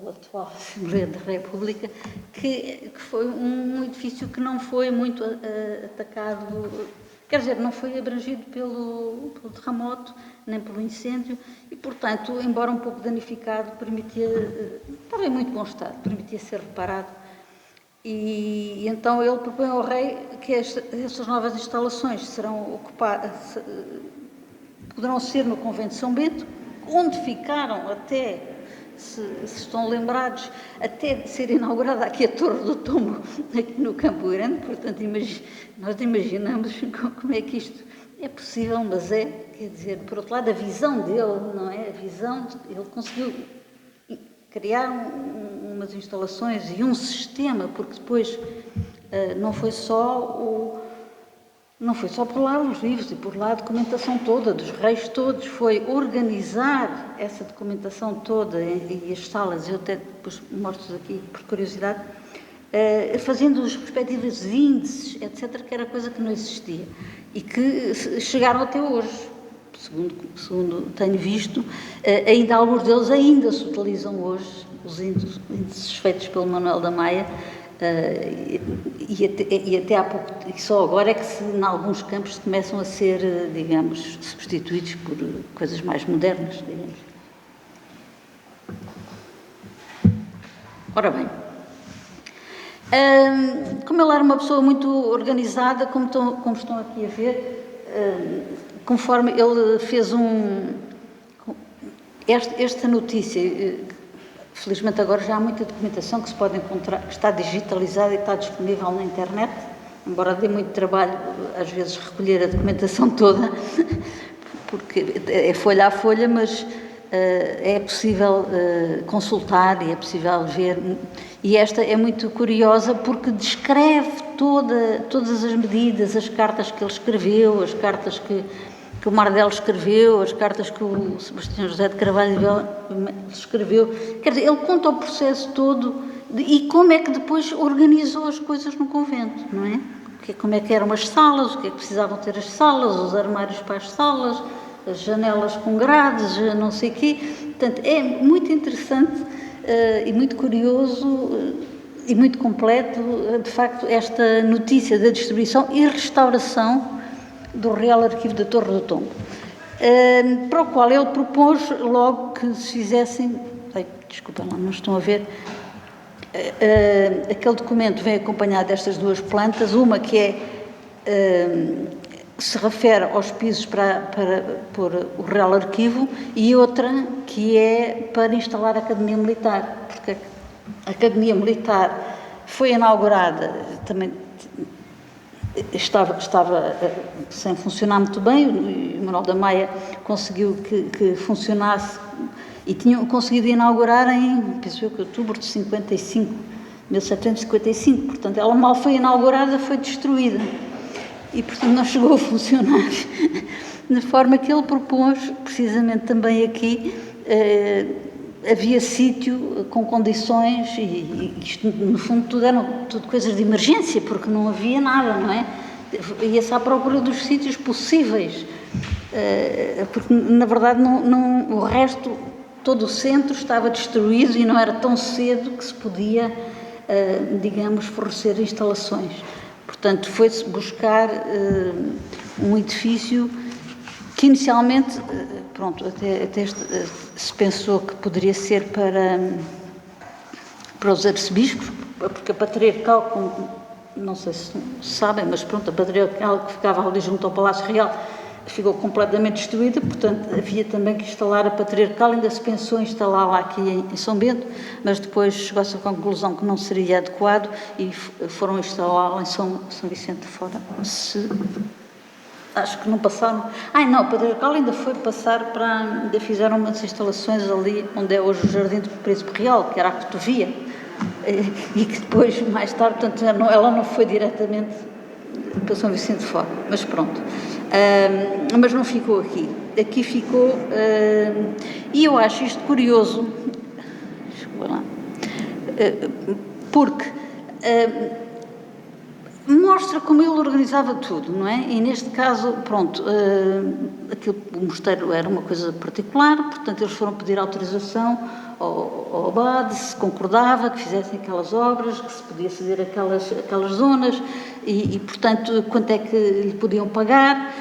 Speaker 1: o atual Assembleia da República, que foi um edifício que não foi muito atacado, quer dizer, não foi abrangido pelo terremoto, nem pelo incêndio, e, portanto, embora um pouco danificado, estava em muito bom estado, permitia ser reparado. E então ele propõe ao rei que essas novas instalações poderão ser no Convento de São Bento, onde ficaram até, se estão lembrados, até de ser inaugurada aqui a Torre do Tombo, aqui no Campo Grande. Portanto, nós imaginamos como é que isto é possível, mas quer dizer, por outro lado, a visão dele, não é? Ele conseguiu criar umas instalações e um sistema, porque depois não foi só por lá os livros e por lá a documentação toda, dos reis todos, foi organizar essa documentação toda e as salas, eu até depois mostro aqui por curiosidade, fazendo os respectivos índices, etc., que era coisa que não existia e que chegaram até hoje. Segundo tenho visto, ainda alguns deles ainda se utilizam hoje, os índices feitos pelo Manuel da Maia, e até há pouco, e só agora é que em alguns campos começam a ser, digamos, substituídos por coisas mais modernas, digamos. Ora bem, como ele era uma pessoa muito organizada, como estão aqui a ver, conforme ele fez esta notícia, felizmente agora já há muita documentação que se pode encontrar, que está digitalizada e está disponível na internet, embora dê muito trabalho, às vezes, recolher a documentação toda, porque é folha a folha, mas é possível consultar e é possível ver. E esta é muito curiosa porque descreve todas as medidas, as cartas que ele escreveu, as cartas que o Mardel escreveu, as cartas que o Sebastião José de Carvalho escreveu. Quer dizer, ele conta o processo todo e como é que depois organizou as coisas no convento, não é? Como é que eram as salas, o que é que precisavam ter as salas, os armários para as salas, as janelas com grades, não sei o quê. Portanto, é muito interessante e muito curioso e muito completo, de facto, esta notícia da distribuição e restauração do Real Arquivo da Torre do Tombo, para o qual ele propôs logo que se fizessem, desculpa lá, não estão a ver, aquele documento vem acompanhado destas duas plantas, uma que se refere aos pisos para pôr o Real Arquivo e outra que é para instalar a Academia Militar, porque a Academia Militar foi inaugurada, também estava sem funcionar muito bem, o Manuel da Maia conseguiu que funcionasse e tinham conseguido inaugurar em, penso eu, outubro de 1755, portanto ela mal foi inaugurada, foi destruída e portanto não chegou a funcionar, de forma que ele propôs, precisamente também aqui, havia sítio com condições, e isto, no fundo, tudo eram coisas de emergência, porque não havia nada, não é? Ia-se à procura dos sítios possíveis, porque, na verdade, o resto, todo o centro estava destruído e não era tão cedo que se podia, digamos, fornecer instalações. Portanto, foi-se buscar um edifício que inicialmente, pronto, até se pensou que poderia ser para os arcebispos, porque a patriarcal, como, não sei se sabem, mas pronto, a patriarcal que ficava ali junto ao Palácio Real ficou completamente destruída, portanto havia também que instalar a patriarcal, ainda se pensou em instalá-la aqui em São Bento, mas depois chegou-se à conclusão que não seria adequado e foram instalá-la em São Vicente de Fora. Acho que não passaram. Não, o patriarcal ainda foi passar ainda fizeram umas instalações ali onde é hoje o Jardim do Príncipe Real, que era a cotovia, e que depois, mais tarde, portanto, ela não foi diretamente para São Vicente de Fora, mas pronto. Mas não ficou aqui. Aqui ficou, e eu acho isto curioso, porque mostra como ele organizava tudo, não é? E neste caso, pronto, o mosteiro era uma coisa particular, portanto eles foram pedir autorização ao abade, se concordava que fizessem aquelas obras, que se podia ceder aquelas zonas e, portanto, quanto é que lhe podiam pagar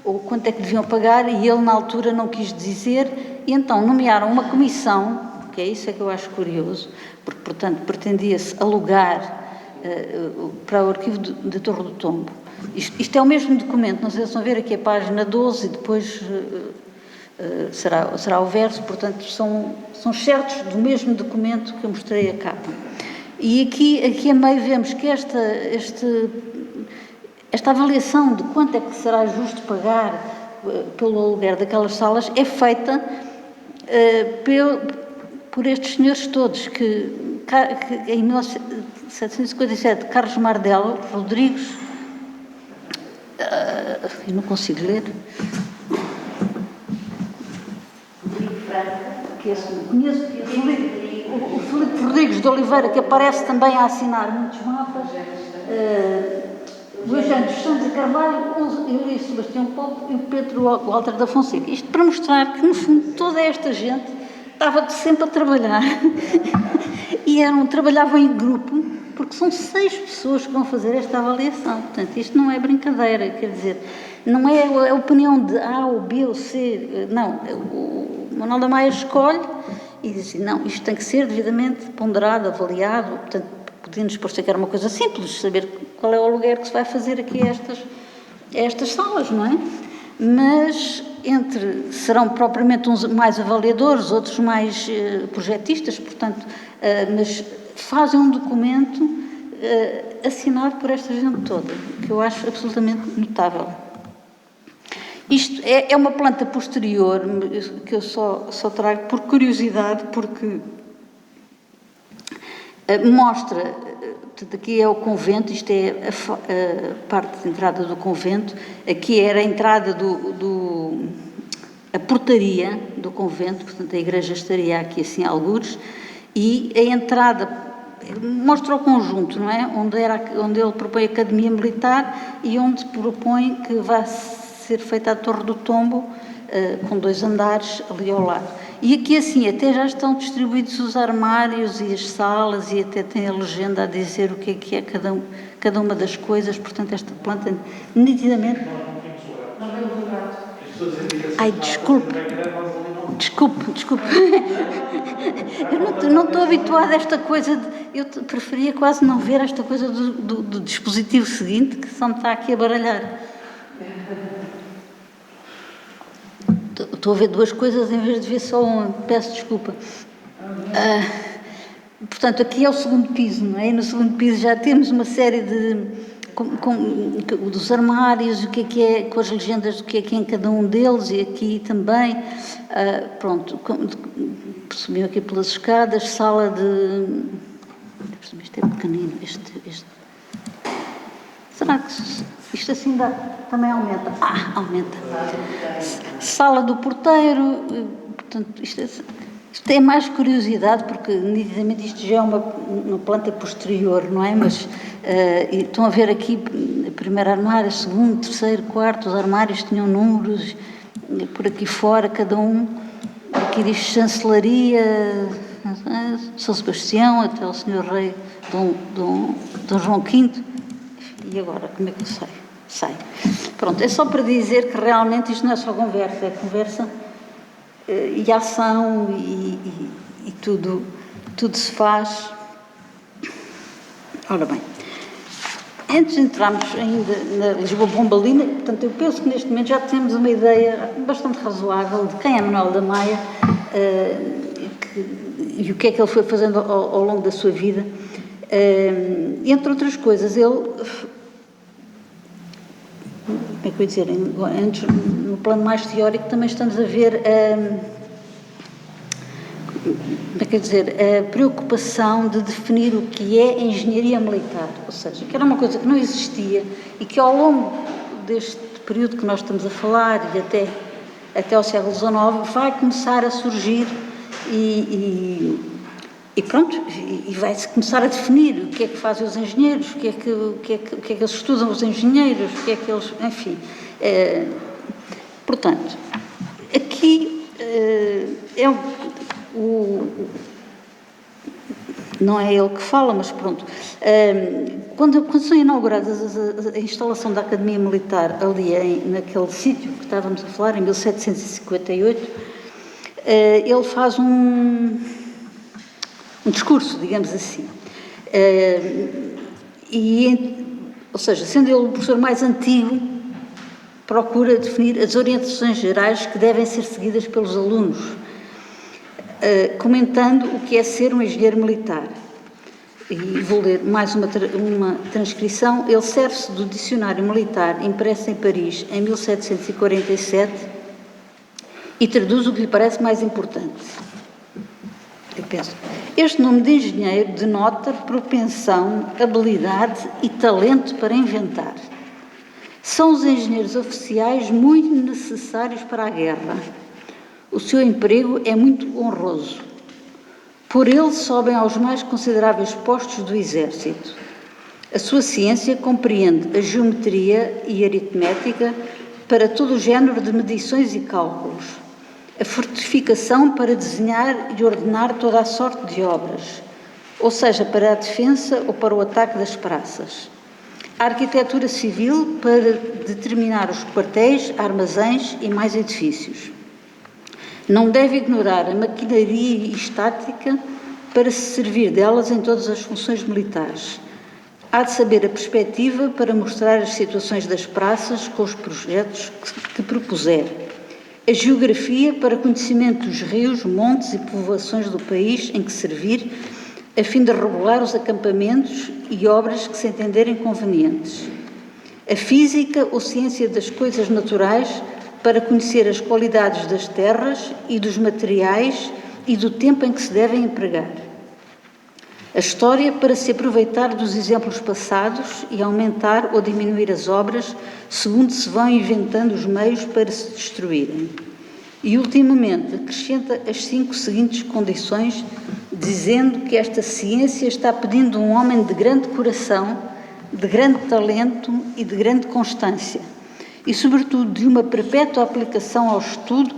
Speaker 1: ou quanto é que deviam pagar, e ele na altura não quis dizer, e então nomearam uma comissão, que é isso que eu acho curioso, porque, portanto, pretendia-se alugar para o arquivo de Torre do Tombo. Isto é o mesmo documento, não sei se vão ver aqui a página 12 e depois será o verso, portanto são certos do mesmo documento que eu mostrei a capa. E aqui a meio vemos que esta avaliação de quanto é que será justo pagar pelo aluguer daquelas salas é feita por estes senhores todos, que em 1757, Carlos Mardel Rodrigues, eu não consigo ler, que esse não conheço, o Filipe Rodrigues de Oliveira, que aparece também a assinar muitos mapas, o Eugênio dos Santos de Carvalho, o Eulício Sebastião Pope e o Pedro Walter da Fonseca. Isto para mostrar que, no fundo, toda esta gente estava sempre a trabalhar e trabalhavam em grupo, porque são 6 pessoas que vão fazer esta avaliação. Portanto, isto não é brincadeira, quer dizer, não é a opinião de A ou B ou C, não. O Manuel da Maia escolhe e diz assim, não, isto tem que ser devidamente ponderado, avaliado, portanto, podíamos parecer que era uma coisa simples, saber qual é o aluguer que se vai fazer aqui a estas salas, não é? Mas serão propriamente uns mais avaliadores, outros mais projetistas, portanto, mas fazem um documento assinado por esta gente toda, que eu acho absolutamente notável. Isto é uma planta posterior, que eu só trago por curiosidade, porque mostra, portanto, aqui é o convento, isto é a parte de entrada do convento, aqui era a entrada a portaria do convento, portanto a igreja estaria aqui assim algures, e a entrada mostra o conjunto, não é? Onde ele propõe a Academia Militar e onde propõe que vai ser feita a Torre do Tombo, com 2 andares ali ao lado. E aqui assim até já estão distribuídos os armários e as salas e até tem a legenda a dizer o que é cada uma das coisas, portanto esta planta nitidamente... Ai, desculpe. Eu não estou habituada a esta coisa, eu preferia quase não ver esta coisa do dispositivo seguinte, que só me está aqui a baralhar. Estou a ver 2 coisas em vez de ver só uma, peço desculpa. Portanto, aqui é o segundo piso, não é? E no segundo piso já temos uma série dos armários, o que é, com as legendas do que é em cada um deles, e aqui também, pronto, subiu aqui pelas escadas, sala de... Isto é pequenino, será que isto assim também aumenta? Aumenta. Sala do porteiro, portanto, isto Tem mais curiosidade, porque nitidamente isto já é uma planta posterior, não é? Mas estão a ver aqui, primeiro armário, segundo, terceiro, quarto, os armários tinham números, por aqui fora, cada um, aqui diz chancelaria, São Sebastião, até o senhor rei Dom João V, e agora, como é que eu sei? Sei. Pronto, é só para dizer que realmente isto não é só conversa, é conversa e ação e tudo se faz. Ora bem, antes de entrarmos ainda na Lisboa Pombalina, portanto, eu penso que neste momento já temos uma ideia bastante razoável de quem é Manuel da Maia e o que é que ele foi fazendo ao longo da sua vida. Entre outras coisas, ele, como é que eu ia dizer, antes, no plano mais teórico, também estamos a ver a preocupação de definir o que é engenharia militar, ou seja, que era uma coisa que não existia e que ao longo deste período que nós estamos a falar e até ao século XIX vai começar a surgir e pronto, e vai-se começar a definir o que é que fazem os engenheiros, o que é que eles estudam os engenheiros, o que é que eles, enfim. Portanto, aqui não é ele que fala, mas pronto. Quando são inauguradas a instalação da Academia Militar ali naquele sítio que estávamos a falar, em 1758, ele faz um discurso, digamos assim. Ou seja, sendo ele o professor mais antigo, procura definir as orientações gerais que devem ser seguidas pelos alunos, comentando o que é ser um engenheiro militar. E vou ler mais uma transcrição. Ele serve-se do dicionário militar impresso em Paris em 1747 e traduz o que lhe parece mais importante. Eu penso, este nome de engenheiro denota propensão, habilidade e talento para inventar. São os engenheiros oficiais muito necessários para a guerra. O seu emprego é muito honroso. Por ele sobem aos mais consideráveis postos do exército. A sua ciência compreende a geometria e aritmética para todo o género de medições e cálculos, a fortificação para desenhar e ordenar toda a sorte de obras, ou seja, para a defesa ou para o ataque das praças, a arquitetura civil para determinar os quartéis, armazéns e mais edifícios. Não deve ignorar a maquinaria estática para se servir delas em todas as funções militares. Há de saber a perspectiva para mostrar as situações das praças com os projetos que propuser. A geografia para conhecimento dos rios, montes e povoações do país em que servir, a fim de regular os acampamentos e obras que se entenderem convenientes. A física ou ciência das coisas naturais para conhecer as qualidades das terras e dos materiais e do tempo em que se devem empregar. A história para se aproveitar dos exemplos passados e aumentar ou diminuir as obras segundo se vão inventando os meios para se destruírem. E, ultimamente, acrescenta as 5 seguintes condições, dizendo que esta ciência está pedindo um homem de grande coração, de grande talento e de grande constância, e, sobretudo, de uma perpétua aplicação ao estudo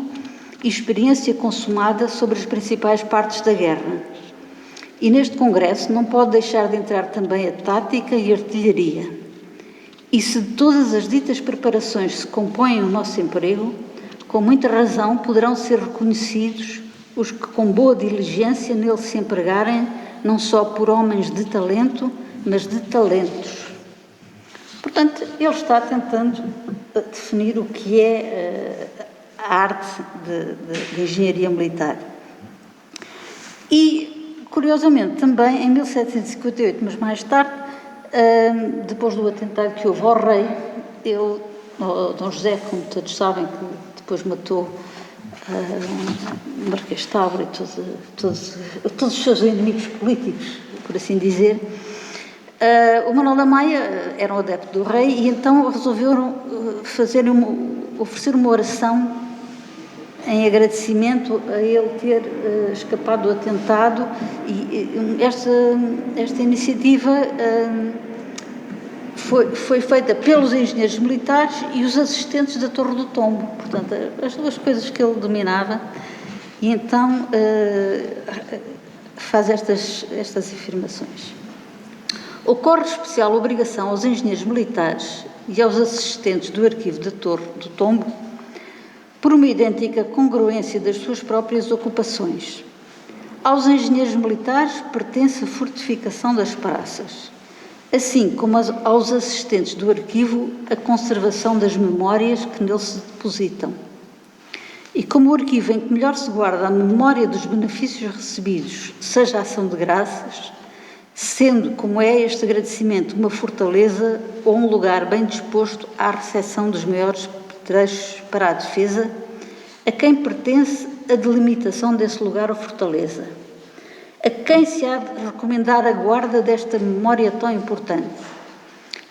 Speaker 1: e experiência consumada sobre as principais partes da guerra. E neste congresso não pode deixar de entrar também a tática e a artilharia. E se de todas as ditas preparações se compõem o nosso emprego, com muita razão poderão ser reconhecidos os que com boa diligência nele se empregarem, não só por homens de talento, mas de talentos. Portanto, ele está tentando definir o que é a arte de engenharia militar. E, curiosamente, também em 1758, mas mais tarde, depois do atentado que houve ao rei, Dom José, como todos sabem, que depois matou Marquês de Tavora e todos os seus inimigos políticos, por assim dizer, o Manuel da Maia era um adepto do rei e então resolveram oferecer uma oração em agradecimento a ele ter escapado do atentado, e esta iniciativa foi feita pelos engenheiros militares e os assistentes da Torre do Tombo, portanto, as duas coisas que ele dominava, e então faz estas afirmações. Ocorre especial obrigação aos engenheiros militares e aos assistentes do arquivo da Torre do Tombo, por uma idêntica congruência das suas próprias ocupações. Aos engenheiros militares pertence a fortificação das praças, assim como aos assistentes do arquivo a conservação das memórias que nele se depositam. E como o arquivo em que melhor se guarda a memória dos benefícios recebidos, seja a ação de graças, sendo, como é este agradecimento, uma fortaleza ou um lugar bem disposto à recepção dos maiores trechos para a defesa, a quem pertence a delimitação desse lugar ou fortaleza? A quem se há de recomendar a guarda desta memória tão importante?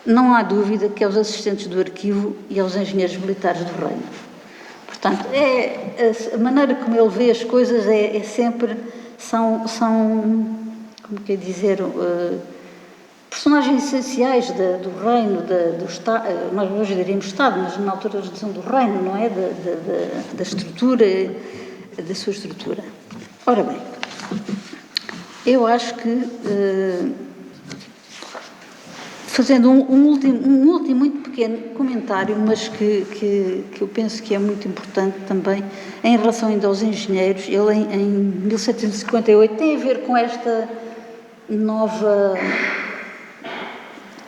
Speaker 1: Não há dúvida que aos assistentes do arquivo e aos engenheiros militares do reino. Portanto, a maneira como ele vê as coisas são como quer dizer, personagens essenciais do reino, do Estado, nós hoje diríamos Estado, mas na altura eles diziam do reino, não é? Da estrutura, da sua estrutura. Ora bem, eu acho que, fazendo um último muito pequeno comentário, mas que eu penso que é muito importante também, em relação ainda aos engenheiros, ele em 1758 tem a ver com esta nova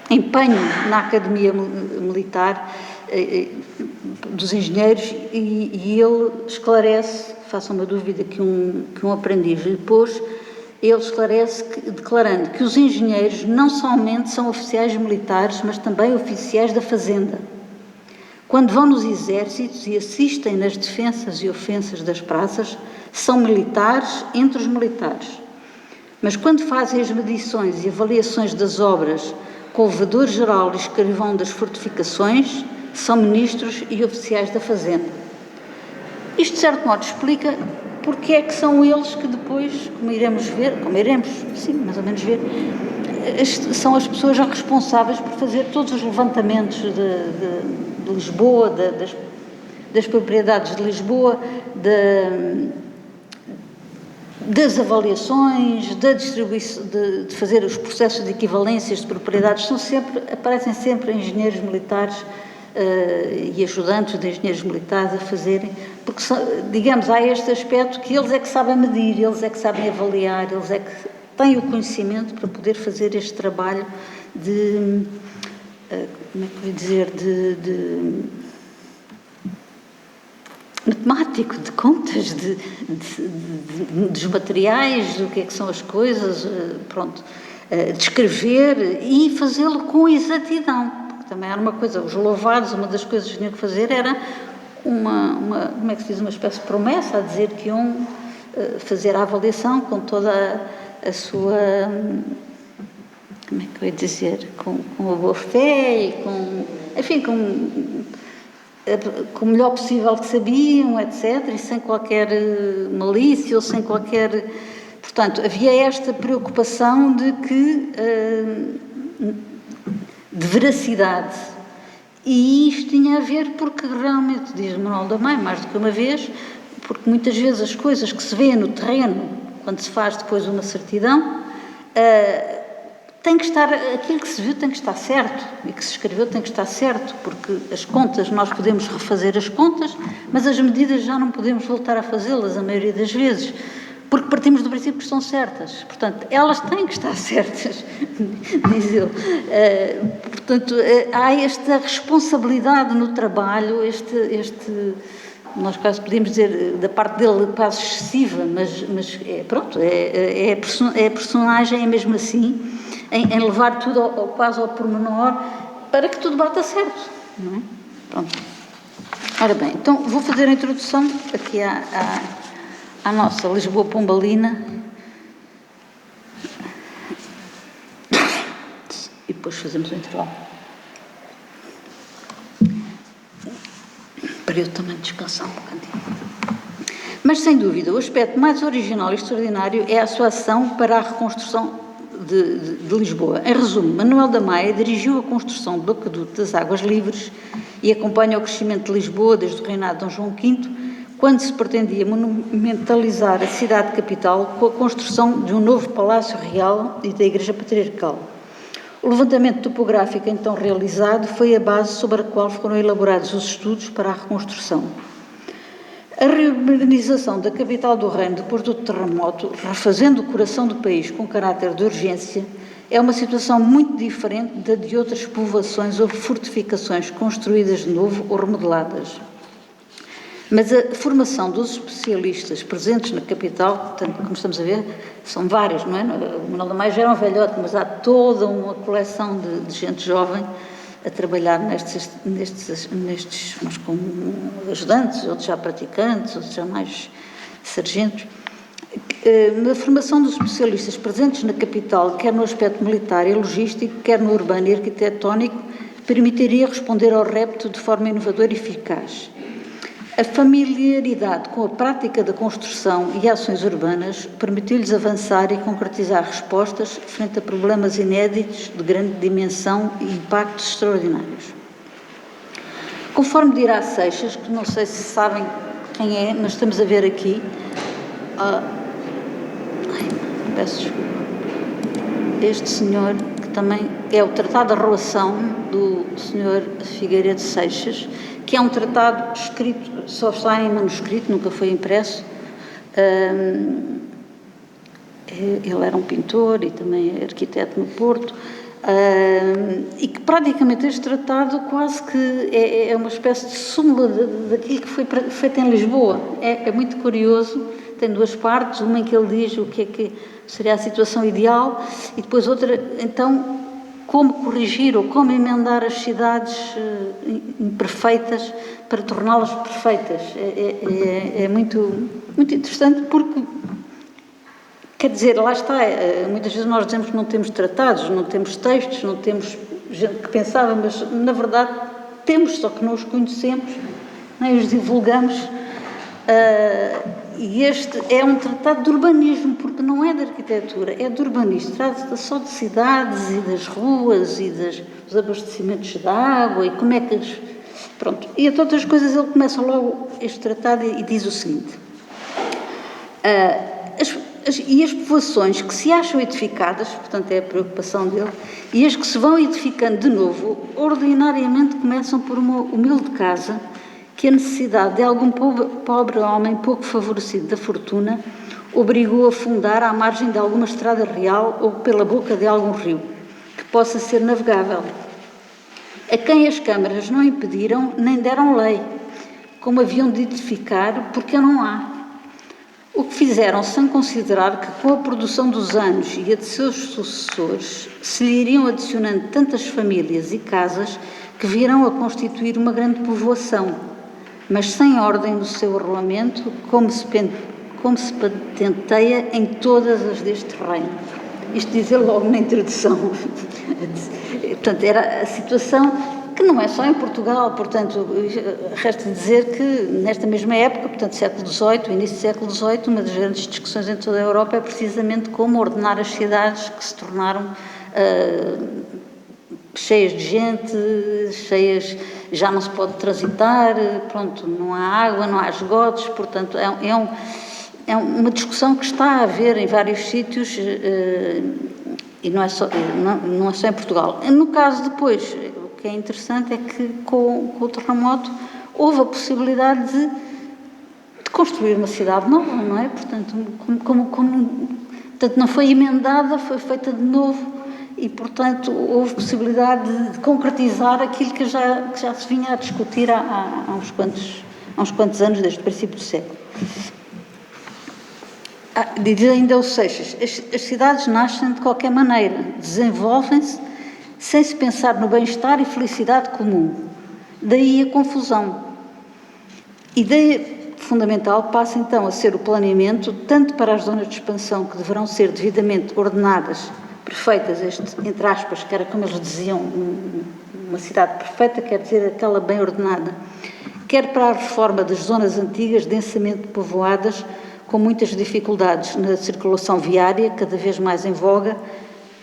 Speaker 1: empenho na Academia Militar dos Engenheiros, e ele esclarece, faça uma dúvida que um aprendiz lhe pôs, ele esclarece declarando que os engenheiros não somente são oficiais militares, mas também oficiais da fazenda. Quando vão nos exércitos e assistem nas defensas e ofensas das praças, são militares entre os militares. Mas quando fazem as medições e avaliações das obras com o vereador-geral e escrivão das fortificações, são ministros e oficiais da fazenda. Isto, de certo modo, explica porque é que são eles que depois, como iremos, sim, mais ou menos ver, são as pessoas responsáveis por fazer todos os levantamentos de Lisboa, das propriedades de Lisboa, das avaliações, da distribuição, de fazer os processos de equivalências de propriedades, aparecem sempre engenheiros militares e ajudantes de engenheiros militares a fazerem, porque, digamos, há este aspecto que eles é que sabem medir, eles é que sabem avaliar, eles é que têm o conhecimento para poder fazer este trabalho de, como é que eu ia dizer, matemático, de contas, dos materiais, do que é que são as coisas, pronto, descrever e fazê-lo com exatidão, porque também era uma coisa, os louvados, uma das coisas que tinham que fazer era como é que se diz, uma espécie de promessa, a dizer que iam fazer a avaliação com toda a sua, como é que eu ia dizer, com a boa fé e enfim, com o melhor possível que sabiam, etc., e sem qualquer malícia ou sem qualquer... Portanto, havia esta preocupação de veracidade. E isto tinha a ver porque realmente, diz Manuel da Mãe, mais do que uma vez, porque muitas vezes as coisas que se vê no terreno, quando se faz depois uma certidão, tem que estar, aquilo que se viu tem que estar certo, e que se escreveu tem que estar certo, porque as contas, nós podemos refazer as contas, mas as medidas já não podemos voltar a fazê-las a maioria das vezes, porque partimos do princípio que estão certas. Portanto, elas têm que estar certas, diz ele. Portanto, há esta responsabilidade no trabalho, nós quase podemos dizer, da parte dele quase excessiva, mas pronto, a personagem é mesmo assim, em levar tudo quase ao pormenor, para que tudo bata certo, não é? Pronto. Ora bem, então vou fazer a introdução aqui à nossa Lisboa Pombalina e depois fazemos o intervalo. Para eu também descansar um bocadinho. Mas, sem dúvida, o aspecto mais original e extraordinário é a sua ação para a reconstrução de Lisboa. Em resumo, Manuel da Maia dirigiu a construção do Aqueduto das Águas Livres e acompanha o crescimento de Lisboa desde o reinado de Dom João V, quando se pretendia monumentalizar a cidade capital com a construção de um novo Palácio Real e da Igreja Patriarcal. O levantamento topográfico então realizado foi a base sobre a qual foram elaborados os estudos para a reconstrução. A reurbanização da capital do reino depois do terremoto, refazendo o coração do país com caráter de urgência, é uma situação muito diferente da de outras povoações ou fortificações construídas de novo ou remodeladas. Mas a formação dos especialistas presentes na capital, portanto, como estamos a ver, são vários, não é? O Manuel da Maia já era um velhote, mas há toda uma coleção de gente jovem a trabalhar nestes uns como ajudantes, outros já praticantes, outros já mais sargentos. Na formação dos especialistas presentes na capital, quer no aspecto militar e logístico, quer no urbano e arquitetónico, permitiria responder ao repto de forma inovadora e eficaz. A familiaridade com a prática da construção e ações urbanas permitiu-lhes avançar e concretizar respostas frente a problemas inéditos de grande dimensão e impactos extraordinários. Conforme dirá Seixas, que não sei se sabem quem é, mas estamos a ver aqui, peço desculpa, este senhor, que também é o Tratado de Arruação do senhor Figueiredo Seixas, que é um tratado escrito, só está em manuscrito, nunca foi impresso. Ele era um pintor e também arquiteto no Porto, e que praticamente este tratado quase que é uma espécie de súmula daquilo que foi feito em Lisboa. É muito curioso, tem duas partes, uma em que ele diz o que é que seria a situação ideal e depois outra, então, como corrigir ou como emendar as cidades imperfeitas para torná-las perfeitas. É muito, muito interessante porque, quer dizer, lá está, muitas vezes nós dizemos que não temos tratados, não temos textos, não temos gente que pensava, mas na verdade temos, só que não os conhecemos, nem os divulgamos. E este é um tratado de urbanismo, porque não é de arquitetura, é de urbanismo. Trata-se só de cidades e das ruas e dos abastecimentos de água e como é que... Pronto. E entre outras coisas ele começa logo este tratado e diz o seguinte. As povoações que se acham edificadas, portanto é a preocupação dele, e as que se vão edificando de novo, ordinariamente começam por uma humilde casa que a necessidade de algum pobre homem pouco favorecido da fortuna obrigou a fundar à margem de alguma estrada real ou pela boca de algum rio, que possa ser navegável, a quem as câmaras não impediram nem deram lei, como haviam de edificar, porque não há. O que fizeram sem considerar que com a produção dos anos e a de seus sucessores se lhe iriam adicionando tantas famílias e casas que virão a constituir uma grande povoação, mas sem ordem no seu arruamento, como se patenteia em todas as deste reino. Isto diz ele logo na introdução. Portanto, era a situação que não é só em Portugal, portanto, resta dizer que nesta mesma época, portanto, século XVIII, início do século XVIII, uma das grandes discussões em toda a Europa é precisamente como ordenar as cidades que se tornaram cheias de gente, já não se pode transitar, pronto, não há água, não há esgotos, portanto, é uma discussão que está a haver em vários sítios e não é só em Portugal. No caso depois, o que é interessante é que com o terremoto houve a possibilidade de construir uma cidade nova, não é? Portanto, portanto, não foi emendada, foi feita de novo. E, portanto, houve possibilidade de concretizar aquilo que já se vinha a discutir há uns quantos anos, desde o princípio do século. Diz ainda o Seixas, as cidades nascem de qualquer maneira, desenvolvem-se sem se pensar no bem-estar e felicidade comum. Daí a confusão. Ideia fundamental passa então a ser o planeamento, tanto para as zonas de expansão que deverão ser devidamente ordenadas, perfeitas, entre aspas, que era como eles diziam, uma cidade perfeita, quer dizer aquela bem ordenada, quer para a reforma das zonas antigas densamente povoadas, com muitas dificuldades na circulação viária, cada vez mais em voga,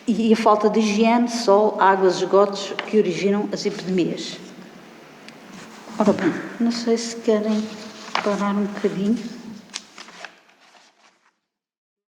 Speaker 1: e a falta de higiene, sol, águas, esgotos, que originam as epidemias. Ora bem, não sei se querem parar um bocadinho.